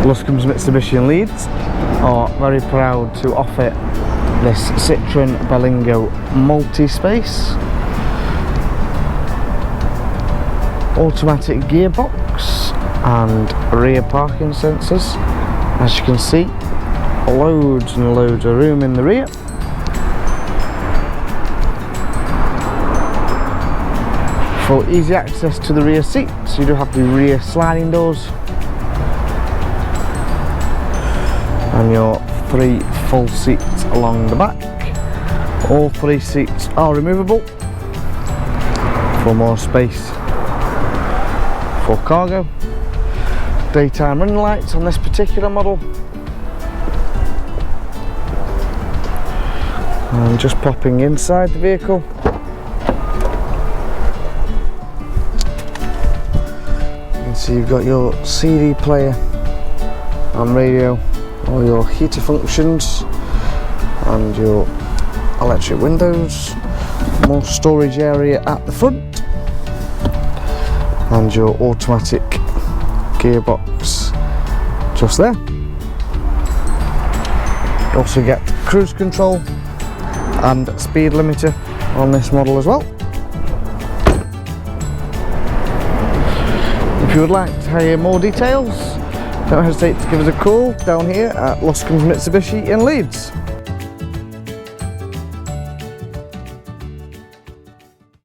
Luscombe Mitsubishi in Leeds are very proud to offer this Citroen Berlingo Multispace automatic gearbox and rear parking sensors. As you can see, loads and loads of room in the rear. For easy access to the rear seats, you do have the rear sliding doors and your 3 full seats along the back. All 3 seats are removable for more space for cargo. Daytime running lights on this particular model. And just popping inside the vehicle, you can see you've got your CD player and radio, all your heater functions and your electric windows, more storage area at the front, and your automatic gearbox just there. You also get cruise control and speed limiter on this model as well. If you would like to hear more details, don't hesitate to give us a call down here at Luscombe Mitsubishi in Leeds.